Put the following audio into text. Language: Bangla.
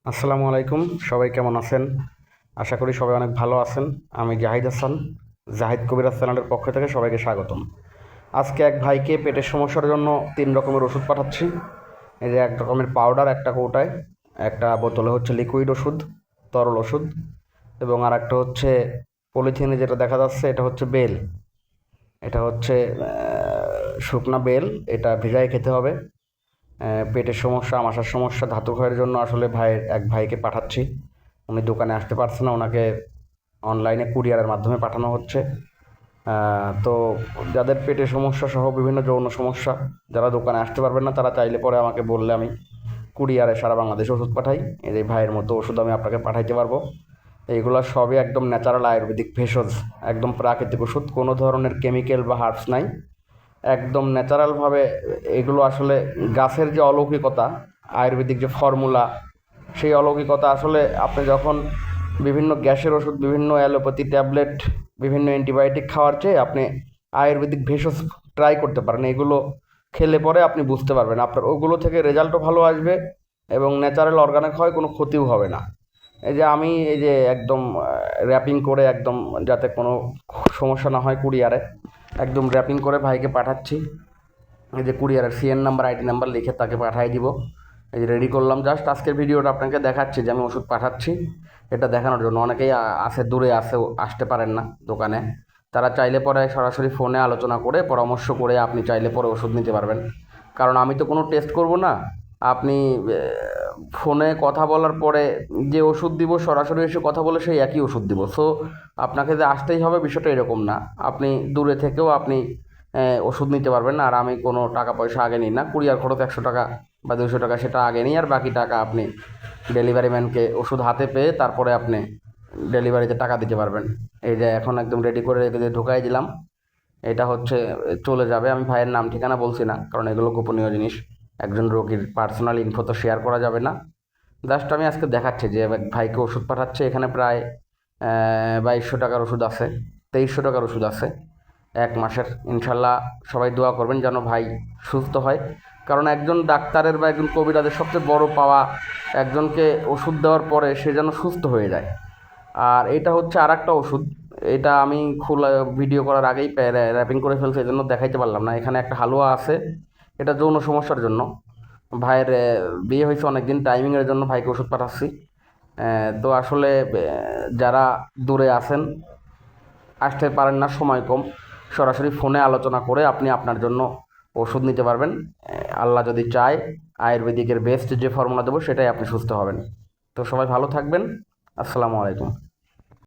আসসালামু আলাইকুম। সবাই কেমন আছেন? আশা করি সবাই অনেক ভালো আছেন। আমি জাহিদ হাসান, জাহিদ কবিরাজ চ্যানেলের পক্ষ থেকে সবাইকে স্বাগতম। আজকে এক ভাইকে পেটের সমস্যার জন্য 3 রকমের ওষুধ পাঠাচ্ছি। এই যে এক রকমের পাউডার একটা কৌটায়, একটা বোতলে হচ্ছে লিকুইড ওষুধ, তরল ওষুধ, এবং আর একটা হচ্ছে পলিথিনে যেটা দেখা যাচ্ছে এটা হচ্ছে বেল। এটা হচ্ছে শুকনা বেল, এটা ভিজায় খেতে হবে। পেটের সমস্যা, আমাশার সমস্যা, ধাতু ক্ষয়ের জন্য আসলে এক ভাইকে পাঠাচ্ছি। উনি দোকানে আসতে পারছে না, ওনাকে অনলাইনে কুরিয়ারের মাধ্যমে পাঠানো হচ্ছে। তো যাদের পেটের সমস্যা সহ বিভিন্ন যৌন সমস্যা, যারা দোকানে আসতে পারবেন না, তারা চাইলে পরে আমাকে বললে আমি কুরিয়ারে সারা বাংলাদেশে ওষুধ পাঠাই। এই ভাইয়ের মতো ওষুধ আমি আপনাকে পাঠাইতে পারবো। এইগুলো সবই একদম ন্যাচারাল আয়ুর্বেদিক ভেষজ, একদম প্রাকৃতিক ওষুধ, কোনো ধরনের কেমিক্যাল বা হার্বস নাই, একদম ন্যাচারালভাবে। এগুলো আসলে গাছের যে অলৌকিকতা, আয়ুর্বেদিক যে ফর্মুলা, সেই অলৌকিকতা আসলে আপনি যখন বিভিন্ন গ্যাসের ওষুধ, বিভিন্ন অ্যালোপ্যাথি ট্যাবলেট, বিভিন্ন অ্যান্টিবায়োটিক খাওয়ার চেয়ে আপনি আয়ুর্বেদিক ভেষজ ট্রাই করতে পারেন। এগুলো খেলে পরে আপনি বুঝতে পারবেন আপনার ওগুলো থেকে রেজাল্টও ভালো আসবে এবং ন্যাচারাল অর্গানিক হয়, কোনো ক্ষতিও হবে না। এই যে আমি এই যে একদম র্যাপিং করে, একদম যাতে কোনো সমস্যা না হয়, কুরিয়ারে একদম র্যাপিং করে ভাইকে পাঠাচ্ছি। এই যে কুরিয়ারের সিএন নাম্বার, আইডি নাম্বার লিখে তাকে পাঠিয়ে দিব। এই যে রেডি করলাম, জাস্ট আজকের ভিডিওটা আপনাকে দেখাচ্ছি যে আমি ওষুধ পাঠাচ্ছি, এটা দেখানোর জন্য। অনেকেই আছে, দূরে আছে, আসতে পারেন না দোকানে, তারা চাইলে পরে সরাসরি ফোনে আলোচনা করে, পরামর্শ করে আপনি চাইলে পরে ওষুধ নিতে পারবেন। কারণ আমি তো কোনো টেস্ট করব না, আপনি ফোনে কথা বলার পরে যে ওষুধ দিব, সরাসরি এসে কথা বলে সেই একই ওষুধ দিব। সো আপনাকে যে আসতেই হবে বিষয়টা এরকম না, আপনি দূরে থেকেও আপনি ওষুধ নিতে পারবেন। আর আমি কোনো টাকা পয়সা আগে নিই না, কুরিয়ার খরচ 100 টাকা বা 200 টাকা সেটা আগে নিই, আর বাকি টাকা আপনি ডেলিভারি ম্যানকে ওষুধ হাতে পেয়ে তারপরে আপনি ডেলিভারিতে টাকা দিতে পারবেন। এই যে এখন একদম রেডি করে রেখে দিয়ে ঢুকাই দিলাম, এটা হচ্ছে চলে যাবে। আমি ভাইয়ের নাম ঠিকানা বলছি না, কারণ এগুলো গোপনীয় জিনিস, একজন রোগীর পার্সোনাল ইনফো তো শেয়ার করা যাবে না। জাস্ট আমি আজকে দেখাচ্ছি যে এক ভাইকে ওষুধ পাঠাচ্ছে। এখানে প্রায় 2200 টাকার ওষুধ আছে, 2300 টাকার ওষুধ আছে 1 মাসের। ইনশাল্লাহ সবাই দোয়া করবেন যেন ভাই সুস্থ হয়, কারণ একজন ডাক্তারের বা একজন কবিরাজের সবচেয়ে বড় পাওয়া একজনকে ওষুধ দেওয়ার পরে সে যেন সুস্থ হয়ে যায়। আর এটা হচ্ছে আর একটা ওষুধ, এটা আমি খোলা ভিডিও করার আগেই র্যাপিং করে ফেলছি, এই জন্য দেখাইতে পারলাম না। এখানে একটা হালুয়া আছে, এটা যৌন সমস্যার জন্য। ভাইয়ের বিয়ে হয়েছে অনেক দিন, টাইমিংয়ের জন্য ভাইকে ওষুধ পাঠাচ্ছি। তো আসলে যারা দূরে আছেন, আসতে পারেন না, সময় কম, সরাসরি ফোনে আলোচনা করে আপনি আপনার জন্য ওষুধ নিতে পারবেন। আল্লাহ যদি চায় আয়ুর্বেদিকের বেস্ট যে ফর্মুলা দেবো সেটাই আপনি সুস্থ হবেন। তো সবাই ভালো থাকবেন। আসসালামু আলাইকুম।